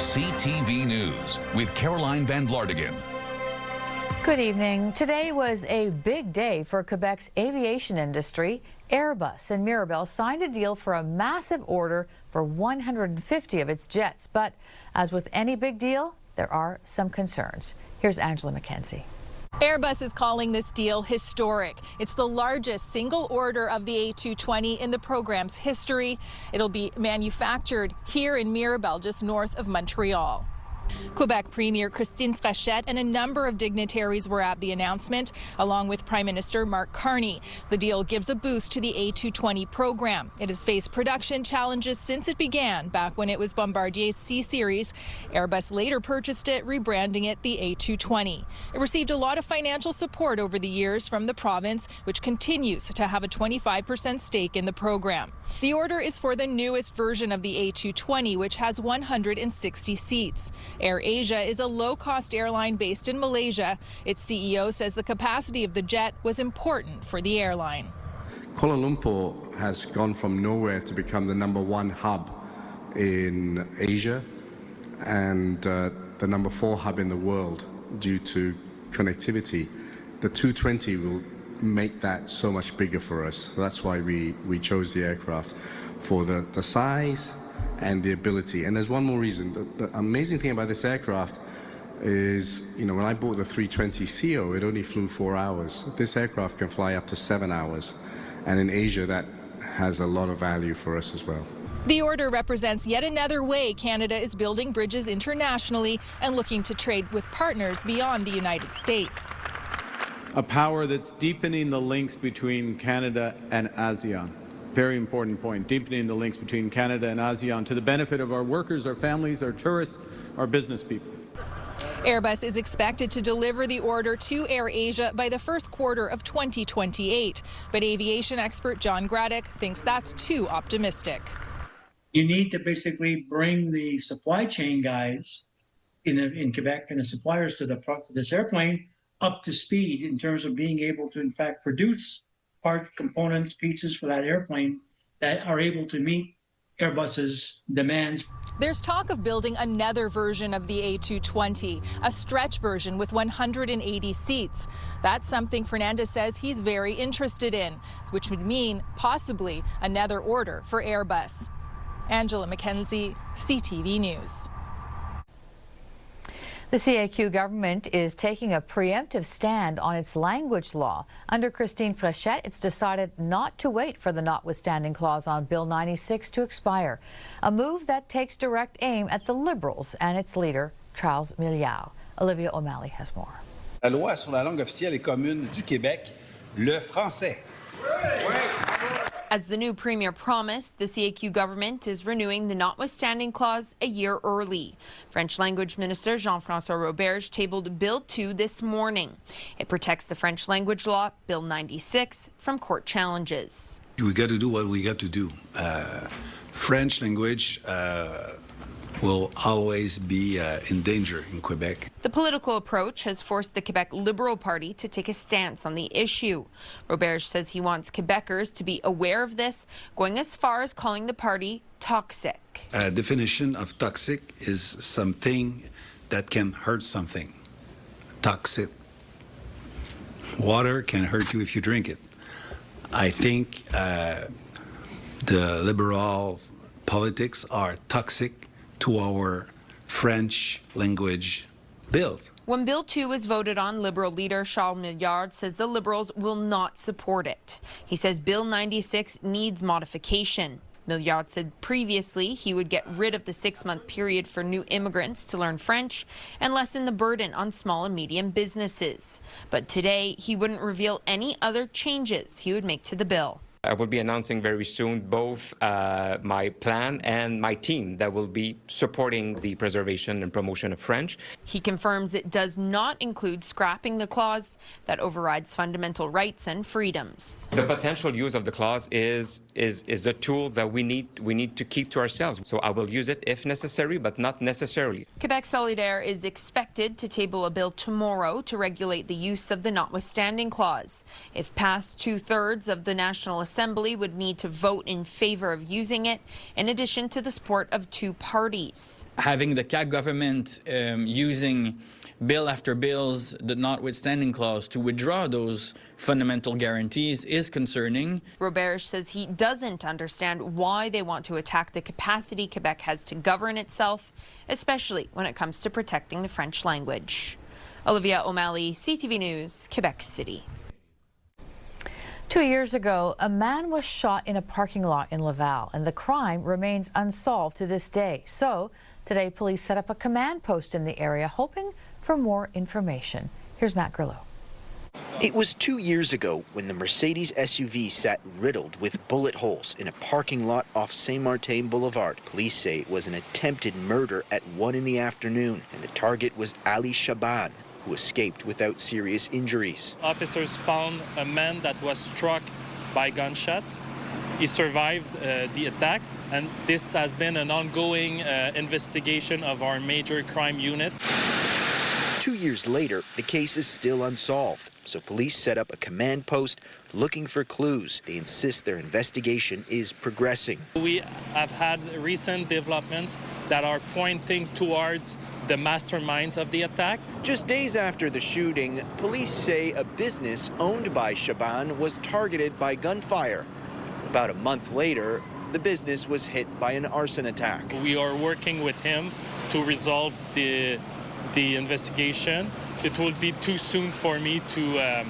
CTV News with Caroline Van Vlartigan. Good evening. Today was a big day for Quebec's aviation industry. Airbus and Mirabel signed a deal for a massive order for 150 of its jets. But as with any big deal, there are some concerns. Here's Angela McKenzie. Airbus is calling this deal historic. It's the largest single order of the A220 in the program's history. It'll be manufactured here in Mirabel, just north of Montreal. Quebec Premier Christine Frechette and a number of dignitaries were at the announcement, along with Prime Minister Mark Carney. The deal gives a boost to the A220 program. It has faced production challenges since it began, back when it was Bombardier's C-Series. Airbus later purchased it, rebranding it the A220. It received a lot of financial support over the years from the province, which continues to have a 25% stake in the program. The order is for the newest version of the A220, which has 160 seats. Air Asia is a low-cost airline based in Malaysia. Its CEO says the capacity of the jet was important for the airline. Kuala Lumpur has gone from nowhere to become the #1 hub in Asia and the #4 hub in the world due to connectivity. The 220 will make that so much bigger for us. That's why we chose the aircraft, for the size and the ability. And there's one more reason. The amazing thing about this aircraft is, when I bought the 320ceo, it only flew 4 hours. This aircraft can fly up to 7 hours. And in Asia, that has a lot of value for us as well. The order represents yet another way Canada is building bridges internationally and looking to trade with partners beyond the United States. A power that's deepening the links between Canada and ASEAN. Very important point, deepening the links between Canada and ASEAN to the benefit of our workers, our families, our tourists, our business people. Airbus is expected to deliver the order to Air Asia by the first quarter of 2028. But aviation expert John Graddick thinks that's too optimistic. You need to basically bring the supply chain guys in Quebec and the suppliers to this airplane up to speed in terms of being able to, in fact, produce parts, components, pieces for that airplane that are able to meet Airbus's demands. There's talk of building another version of the A220, a stretch version with 180 seats. That's something Fernandez says he's very interested in, which would mean possibly another order for Airbus. Angela McKenzie, CTV News. The CAQ government is taking a preemptive stand on its language law. Under Christine Frechette, it's decided not to wait for the notwithstanding clause on Bill 96 to expire, a move that takes direct aim at the Liberals and its leader, Charles Milliard. Olivia O'Malley has more. La loi sur la langue officielle et commune du Québec, le français. As the new premier promised, the CAQ government is renewing the notwithstanding clause a year early. French language minister Jean-François Roberge tabled Bill 2 this morning. It protects the French language law, Bill 96, from court challenges. We got to do what we got to do. French language will always be in danger in Quebec. The political approach has forced the Quebec Liberal Party to take a stance on the issue. Roberge says he wants Quebecers to be aware of this, going as far as calling the party toxic. Definition of toxic is something that can hurt something. Toxic. Water can hurt you if you drink it. I think the liberal politics are toxic to our French language bills. When Bill 2 was voted on, Liberal leader Charles Milliard says the Liberals will not support it. He says Bill 96 needs modification. Milliard said previously he would get rid of the 6-month period for new immigrants to learn French and lessen the burden on small and medium businesses. But today, he wouldn't reveal any other changes he would make to the bill. I will be announcing very soon both my plan and my team that will be supporting the preservation and promotion of French. He confirms it does not include scrapping the clause that overrides fundamental rights and freedoms. The potential use of the clause is a tool that we need to keep to ourselves. So I will use it if necessary, but not necessarily. Quebec Solidaire is expected to table a bill tomorrow to regulate the use of the notwithstanding clause. If passed, 2/3 of the National Assembly would need to vote in favor of using it, in addition to the support of two parties. Having the CAQ government using bill after bills, the notwithstanding clause, to withdraw those fundamental guarantees is concerning. Roberge says he doesn't understand why they want to attack the capacity Quebec has to govern itself, especially when it comes to protecting the French language. Olivia O'Malley, CTV News, Quebec City. 2 years ago, a man was shot in a parking lot in Laval, and the crime remains unsolved to this day. So today, police set up a command post in the area, hoping for more information. Here's Matt Grillo. It was 2 years ago when the Mercedes SUV sat riddled with bullet holes in a parking lot off Saint-Martin Boulevard. Police say it was an attempted murder at 1 in the afternoon, and the target was Ali Shaban, who escaped without serious injuries. Officers found a man that was struck by gunshots. He survived the attack, and this has been an ongoing investigation of our major crime unit. 2 years later, the case is still unsolved, so police set up a command post looking for clues. They insist their investigation is progressing. We have had recent developments that are pointing towards the masterminds of the attack. Just days after the shooting, police say a business owned by Shaban was targeted by gunfire. About a month later, the business was hit by an arson attack. We are working with him to resolve the investigation. It will be too soon for me to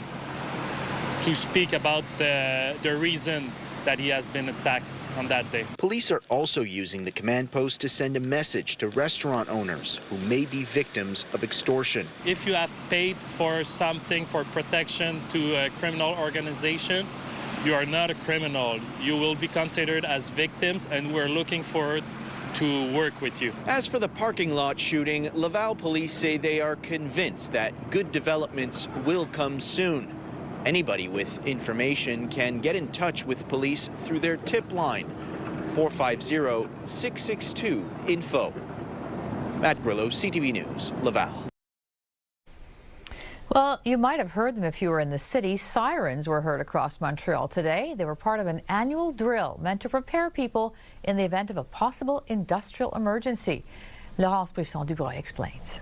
speak about the reason that he has been attacked on that day. Police are also using the command post to send a message to restaurant owners who may be victims of extortion. If you have paid for something for protection to a criminal organization, you are not a criminal. You will be considered as victims, and we're looking forward to work with you. As for the parking lot shooting, Laval police say they are convinced that good developments will come soon. Anybody with information can get in touch with police through their tip line, 450-662-INFO. Matt Grillo, CTV News, Laval. Well, you might have heard them if you were in the city. Sirens were heard across Montreal today. They were part of an annual drill meant to prepare people in the event of a possible industrial emergency. Laurence Brisson-Dubreuil explains.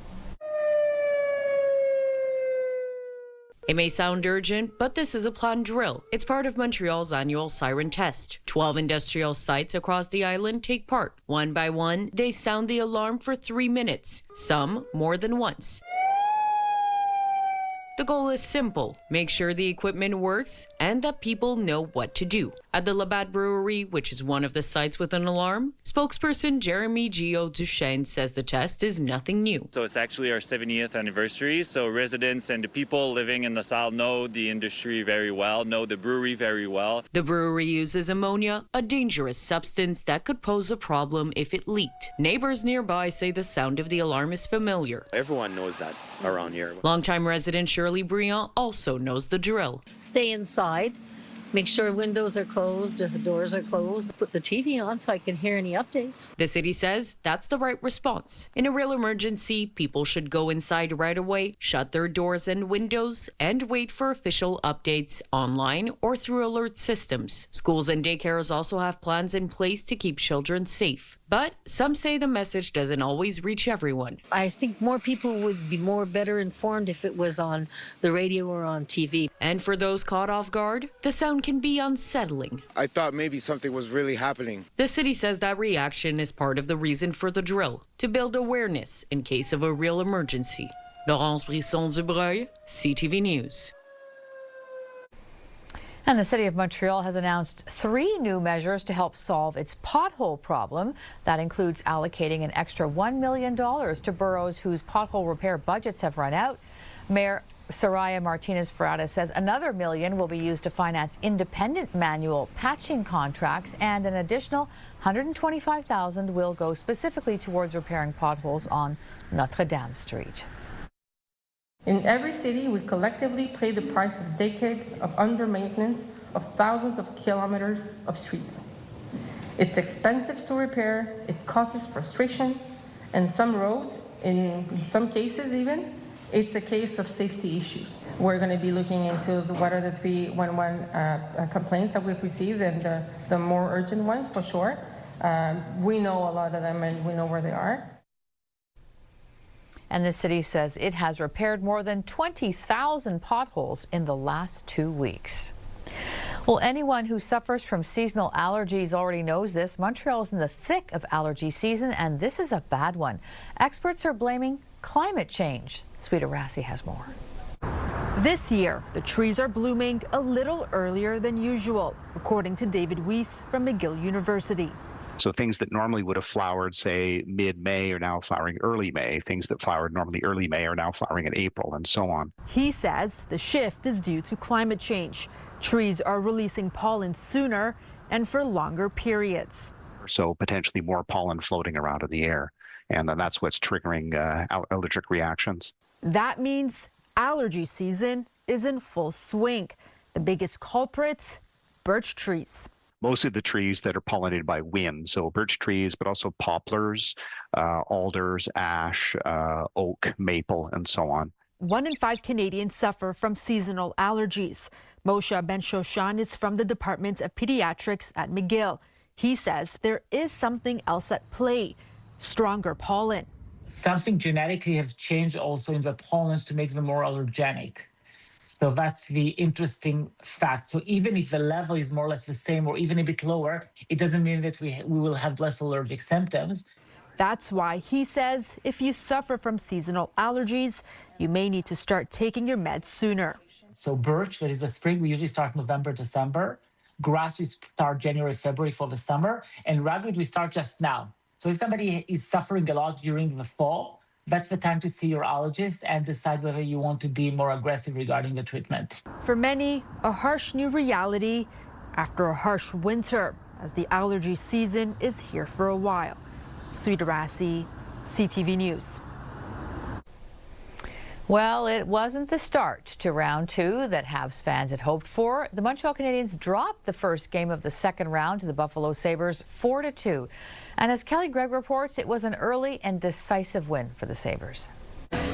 It may sound urgent, but this is a planned drill. It's part of Montreal's annual siren test. 12 industrial sites across the island take part. One by one, they sound the alarm for 3 minutes, some more than once. The goal is simple: make sure the equipment works and that people know what to do. At the Laval Brewery, which is one of the sites with an alarm, spokesperson Jeremy Gio Duchesne says the test is nothing new. So it's actually our 70th anniversary, so residents and the people living in LaSalle know the industry very well, know the brewery very well. The brewery uses ammonia, a dangerous substance that could pose a problem if it leaked. Neighbors nearby say the sound of the alarm is familiar. Everyone knows that around here. Longtime resident Shirley Briand also knows the drill. Stay inside, make sure windows are closed, or the doors are closed. Put the TV on so I can hear any updates. The city says that's the right response. In a real emergency, people should go inside right away, shut their doors and windows, and wait for official updates online or through alert systems. Schools and daycares also have plans in place to keep children safe. But some say the message doesn't always reach everyone. I think more people would be better informed if it was on the radio or on TV. And for those caught off guard, the sound can be unsettling. I thought maybe something was really happening. The city says that reaction is part of the reason for the drill, to build awareness in case of a real emergency. Laurence Brisson-Dubreuil, CTV News. And the City of Montreal has announced 3 new measures to help solve its pothole problem. That includes allocating an extra $1 million to boroughs whose pothole repair budgets have run out. Mayor Soraya Martinez-Ferrada says another $1 million will be used to finance independent manual patching contracts, and an additional $125,000 will go specifically towards repairing potholes on Notre Dame Street. In every city, we collectively pay the price of decades of under-maintenance of thousands of kilometers of streets. It's expensive to repair, it causes frustration, and some roads, in some cases even, It's a case of safety issues. We're going to be looking into what are the 311 complaints that we've received, and the more urgent ones for sure. We know a lot of them and we know where they are. And the city says it has repaired more than 20,000 potholes in the last 2 weeks. Well, anyone who suffers from seasonal allergies already knows this. Montreal is in the thick of allergy season, and this is a bad one. Experts are blaming climate change. Sweeta Rassi has more. This year, the trees are blooming a little earlier than usual, according to David Weiss from McGill University. So things that normally would have flowered, say, mid-May are now flowering early May. Things that flowered normally early May are now flowering in April, and so on. He says the shift is due to climate change. Trees are releasing pollen sooner and for longer periods. So potentially more pollen floating around in the air, and then that's what's triggering allergic reactions. That means allergy season is in full swing. The biggest culprits, birch trees. Mostly the trees that are pollinated by wind, so birch trees, but also poplars, alders, ash, oak, maple, and so on. 1 in 5 Canadians suffer from seasonal allergies. Moshe Ben-Shoshan is from the Department of Pediatrics at McGill. He says there is something else at play, stronger pollen. Something genetically has changed also in the pollens to make them more allergenic. So that's the interesting fact. So even if the level is more or less the same or even a bit lower, it doesn't mean that we will have less allergic symptoms. That's why he says if you suffer from seasonal allergies, you may need to start taking your meds sooner. So birch, that is the spring, we usually start November, December. Grass, we start January, February for the summer. And ragweed, we start just now. So if somebody is suffering a lot during the fall, that's the time to see your allergist and decide whether you want to be more aggressive regarding the treatment. For many, a harsh new reality after a harsh winter, as the allergy season is here for a while. Sweeta Rassi, CTV News. Well, it wasn't the start to round 2 that Habs fans had hoped for. The Montreal Canadiens dropped the first game of the second round to the Buffalo Sabres 4-2. And as Kelly Gregg reports, it was an early and decisive win for the Sabres.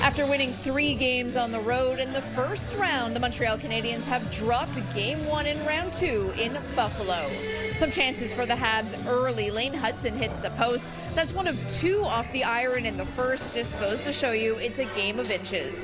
After winning 3 games on the road in the first round, the Montreal Canadiens have dropped Game 1 in round 2 in Buffalo. Some chances for the Habs early. Lane Hudson hits the post. That's 1 of 2 off the iron in the first. Just goes to show you it's a game of inches.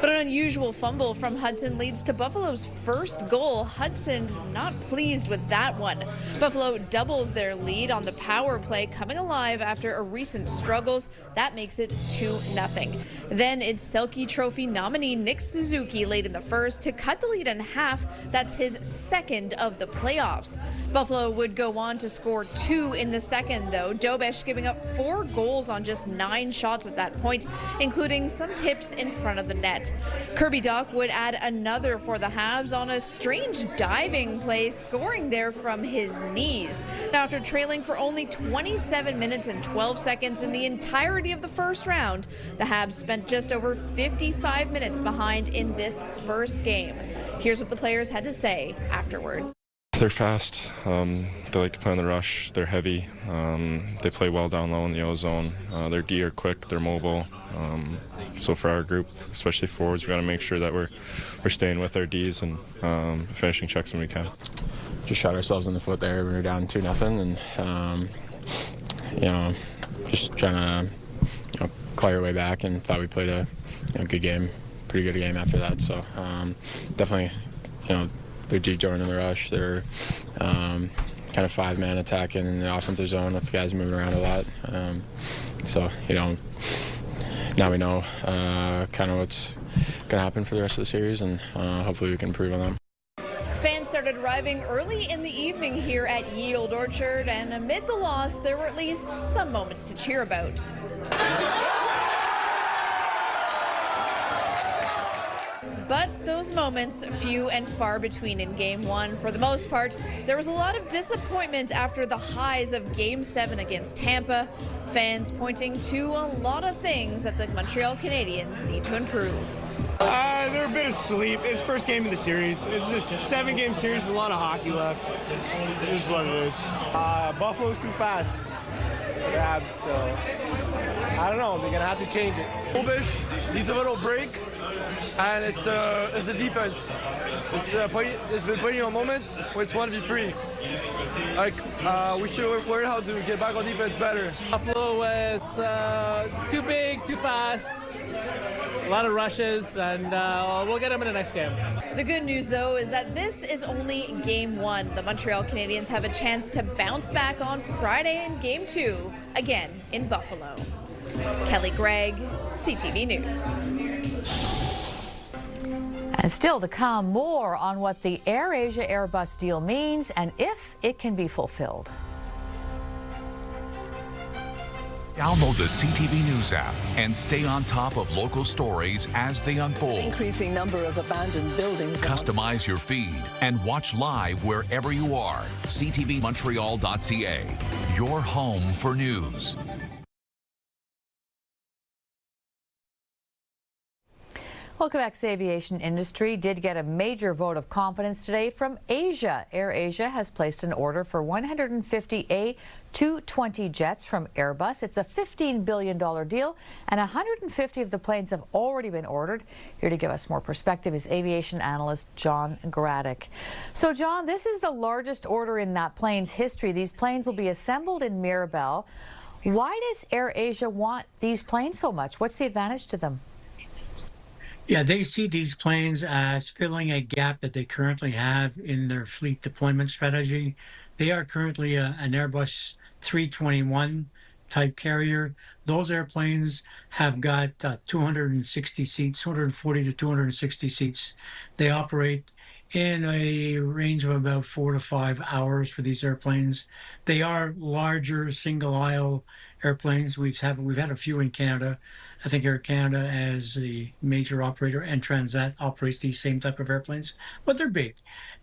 But an unusual fumble from Hudson leads to Buffalo's first goal. Hudson not pleased with that one. Buffalo doubles their lead on the power play, coming alive after a recent struggles. That makes it 2-0. Then it's Selke Trophy nominee Nick Suzuki late in the first to cut the lead in half. That's his second of the playoffs. Buffalo would go on to score 2 in the second, though. Dobesh giving up 4 goals on just 9 shots at that point, including some tips in front of the net. Kirby Dach would add another for the Habs on a strange diving play, scoring there from his knees. Now, after trailing for only 27 minutes and 12 seconds in the entirety of the first round, the Habs spent just over 55 minutes behind in this first game. Here's what the players had to say afterwards. They're fast. They like to play on the rush. They're heavy. They play well down low in the O-zone. Their D are quick. They're mobile. So for our group, especially forwards, we got to make sure that we're staying with our Ds and finishing checks when we can. Just shot ourselves in the foot there. We were down 2-0, and just trying to claw our way back, and thought we played a good game, pretty good game after that. So definitely, they're deep door in the rush. They're kind of 5-man attack in the offensive zone with guys moving around a lot. So now we know kind of what's going to happen for the rest of the series, and hopefully we can improve on that. Fans started arriving early in the evening here at Ye Olde Orchard, and amid the loss, there were at least some moments to cheer about. But those moments, few and far between in Game 1. For the most part, there was a lot of disappointment after the highs of Game 7 against Tampa. Fans pointing to a lot of things that the Montreal Canadiens need to improve. They're a bit asleep. It's first game of the series. It's just a 7-game series, a lot of hockey left. It is what it is. Buffalo's too fast. So I don't know. They're gonna have to change it. Obish needs a little break, and it's the defense. There's been plenty of moments where it's 1v3. Like we should learn how to get back on defense better. Buffalo was too big, too fast. A lot of rushes, and we'll get them in the next game. The good news, though, is that this is only game one. The Montreal Canadiens have a chance to bounce back on Friday in game two, again in Buffalo. Kelly Gregg, CTV News. And still to come, more on what the Air Asia Airbus deal means and if it can be fulfilled. Download the CTV News app and stay on top of local stories as they unfold. Increasing number of abandoned buildings. Customize your feed and watch live wherever you are. CTVMontreal.ca, your home for news. Well, Quebec's aviation industry did get a major vote of confidence today from Asia. Air Asia has placed an order for 150 A220 jets from Airbus. It's a $15 billion deal, and 150 of the planes have already been ordered. Here to give us more perspective is aviation analyst John Graddick. So, John, this is the largest order in that plane's history. These planes will be assembled in Mirabel. Why does Air Asia want these planes so much? What's the advantage to them? Yeah, they see these planes as filling a gap that they currently have in their fleet deployment strategy. They are currently an Airbus 321 type carrier. Those airplanes have got 260 seats, 240 to 260 seats. They operate in a range of about 4 to 5 hours for these airplanes. They are larger single aisle airplanes. We've had a few in Canada. I think Air Canada, as the major operator, and Transat operates these same type of airplanes, but they're big.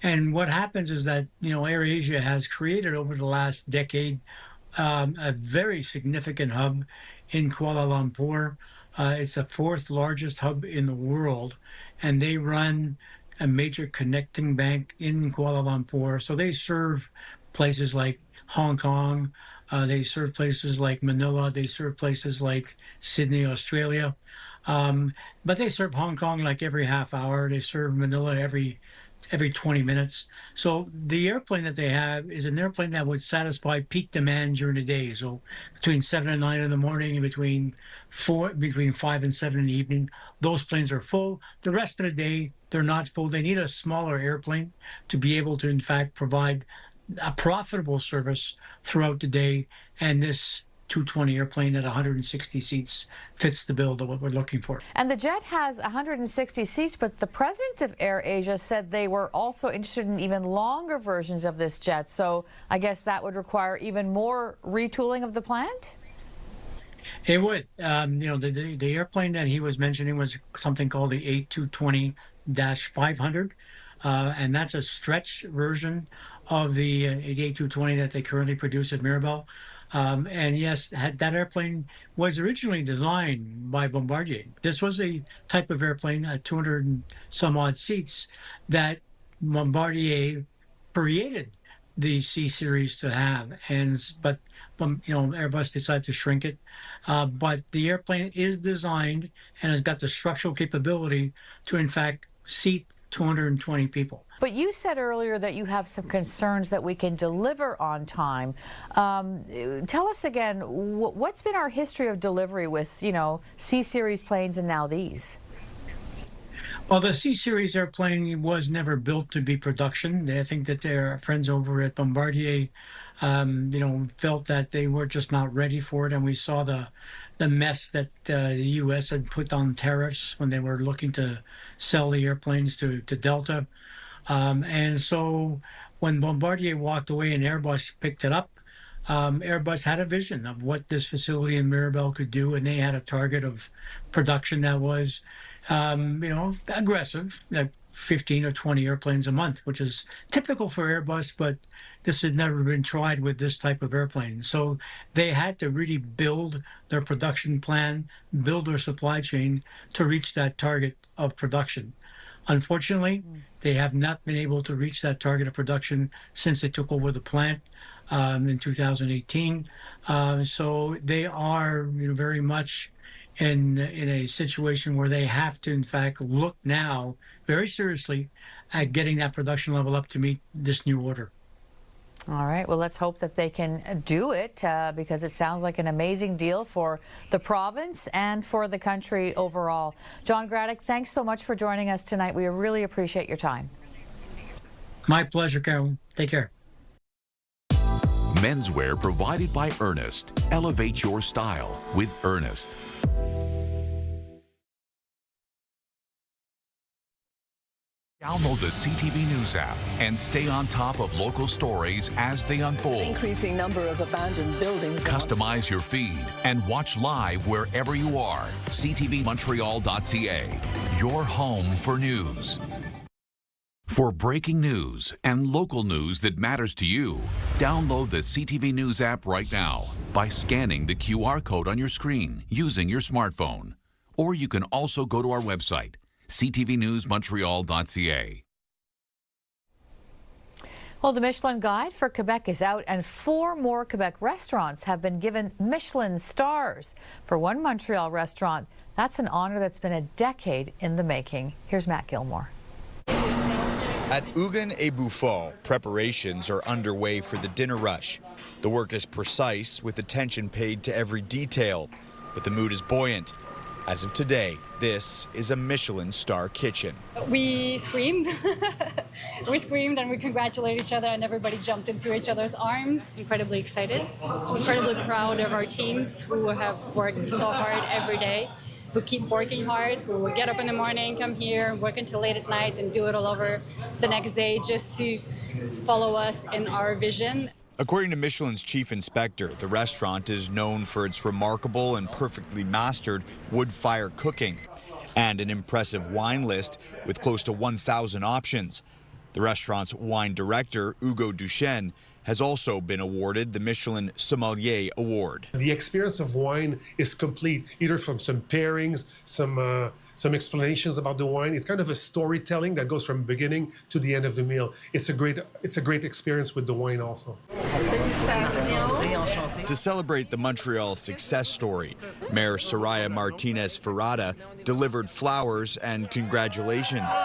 And what happens is that, Air Asia has created over the last decade a very significant hub in Kuala Lumpur. It's the fourth largest hub in the world, and they run a major connecting bank in Kuala Lumpur. So they serve places like Hong Kong, they serve places like Manila, they serve places like Sydney, Australia. But they serve Hong Kong like every half hour. They serve Manila every 20 minutes. So the airplane that they have is an airplane that would satisfy peak demand during the day. So between 7 and 9 in the morning and between 5 and 7 in the evening, those planes are full. The rest of the day, they're not full. They need a smaller airplane to be able to, in fact, provide a profitable service throughout the day, and this 220 airplane at 160 seats fits the bill of what we're looking for. And the jet has 160 seats, but the president of Air Asia said they were also interested in even longer versions of this jet. So I guess that would require even more retooling of the plant? It would. The airplane that he was mentioning was something called the A220-500, and that's a stretch version of the A220 that they currently produce at Mirabel. And yes, that airplane was originally designed by Bombardier. This was a type of airplane at 200 and some odd seats that Bombardier created the C series to have, but Airbus decided to shrink it. But the airplane is designed and has got the structural capability to, in fact, seat 220 people. But you said earlier that you have some concerns that we can deliver on time. Tell us again, what's been our history of delivery with, C-Series planes and now these? Well, the C-Series airplane was never built to be production. I think that their friends over at Bombardier, felt that they were just not ready for it. And we saw the mess that the U.S. had put on tariffs when they were looking to sell the airplanes to Delta. And so when Bombardier walked away and Airbus picked it up, Airbus had a vision of what this facility in Mirabel could do, and they had a target of production that was, aggressive, like 15 or 20 airplanes a month, which is typical for Airbus, but this had never been tried with this type of airplane. So they had to really build their production plan, build their supply chain to reach that target of production. Unfortunately, they have not been able to reach that target of production since they took over the plant in 2018. So they are very much in a situation where they have to, in fact, look now very seriously at getting that production level up to meet this new order. All right, well, let's hope that they can do it because it sounds like an amazing deal for the province and for the country overall. John Graddick, thanks so much for joining us tonight. We really appreciate your time. My pleasure, Carolyn. Take care. Menswear provided by Ernest. Elevate your style with Ernest. Download the CTV News app and stay on top of local stories as they unfold. An increasing number of abandoned buildings. Customize your feed and watch live wherever you are. CTVMontreal.ca, your home for news. For breaking news and local news that matters to you, download the CTV News app right now by scanning the QR code on your screen using your smartphone. Or you can also go to our website, ctvnewsmontreal.ca. Well, the Michelin Guide for Quebec is out, and 4 more Quebec restaurants have been given Michelin stars. For one Montreal restaurant, that's an honor that's been a decade in the making. Here's Matt Gilmore. At Hugon et Buffon, preparations are underway for the dinner rush. The work is precise, with attention paid to every detail, but the mood is buoyant. As of today, this is a Michelin star kitchen. We screamed. We screamed and we congratulated each other, and everybody jumped into each other's arms. Incredibly excited, incredibly proud of our teams who have worked so hard every day, who keep working hard, who will get up in the morning, come here, work until late at night, and do it all over the next day just to follow us in our vision. According to Michelin's chief inspector, the restaurant is known for its remarkable and perfectly mastered wood-fire cooking and an impressive wine list with close to 1,000 options. The restaurant's wine director, Hugo Duchesne, has also been awarded the Michelin Sommelier Award. The experience of wine is complete, either from some pairings, some explanations about the wine. It's kind of a storytelling that goes from beginning to the end of the meal. It's a great experience with the wine also. To celebrate the Montreal success story, Mayor Soraya Martinez Ferrada delivered flowers and congratulations.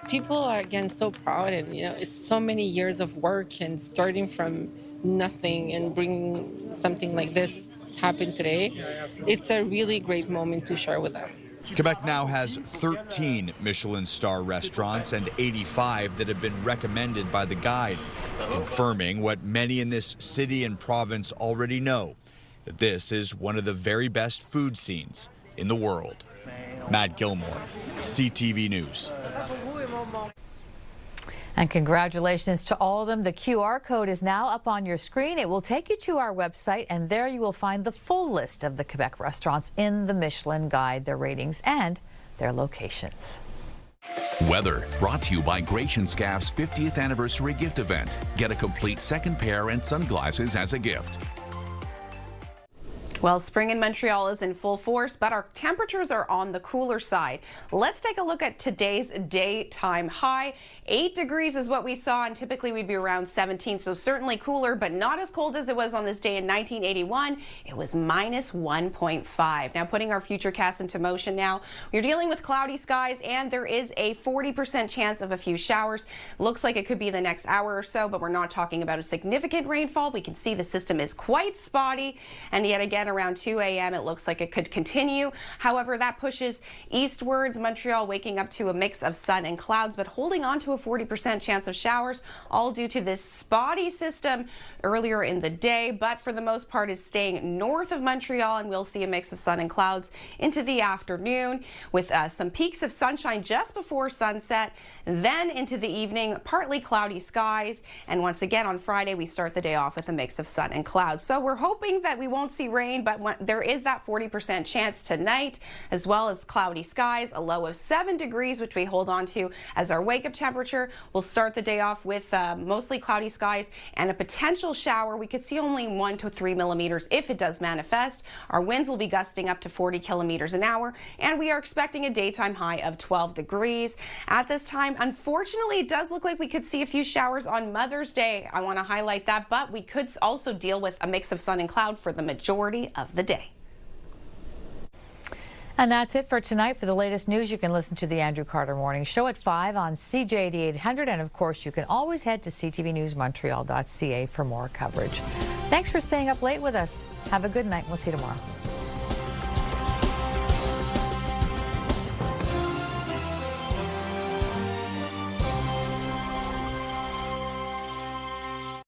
People are, again, so proud, and it's so many years of work and starting from nothing and bringing something like this happen today. It's a really great moment to share with them. Quebec now has 13 Michelin star restaurants and 85 that have been recommended by the guide, confirming what many in this city and province already know, that this is one of the very best food scenes in the world. Matt Gilmore, CTV News. And congratulations to all of them. The QR code is now up on your screen. It will take you to our website, and there you will find the full list of the Quebec restaurants in the Michelin Guide, their ratings and their locations. Weather brought to you by Gratian Scaff's 50th anniversary gift event. Get a complete second pair and sunglasses as a gift. Well, spring in Montreal is in full force, but our temperatures are on the cooler side. Let's take a look at today's daytime high. 8 degrees is what we saw, and typically we'd be around 17, so certainly cooler, but not as cold as it was on this day in 1981. It was minus 1.5. Now, putting our futurecast into motion now, we're dealing with cloudy skies, and there is a 40% chance of a few showers. Looks like it could be the next hour or so, but we're not talking about a significant rainfall. We can see the system is quite spotty, and yet again, around 2 a.m. it looks like it could continue. However, that pushes eastwards. Montreal waking up to a mix of sun and clouds, but holding on to a 40% chance of showers, all due to this spotty system earlier in the day, but for the most part is staying north of Montreal, and we'll see a mix of sun and clouds into the afternoon with some peaks of sunshine just before sunset. Then into the evening, partly cloudy skies, and once again on Friday we start the day off with a mix of sun and clouds. So we're hoping that we won't see rain, but there is that 40% chance tonight, as well as cloudy skies, a low of 7 degrees, which we hold on to as our wake-up temperature. temperature. We'll start the day off with mostly cloudy skies and a potential shower. We could see only 1 to 3 millimeters if it does manifest. Our winds will be gusting up to 40 kilometers an hour, and we are expecting a daytime high of 12 degrees. At this time, unfortunately, it does look like we could see a few showers on Mother's Day. I want to highlight that, but we could also deal with a mix of sun and cloud for the majority of the day. And that's it for tonight. For the latest news, you can listen to the Andrew Carter Morning Show at 5 on CJD 800. And of course, you can always head to ctvnewsmontreal.ca for more coverage. Thanks for staying up late with us. Have a good night. We'll see you tomorrow.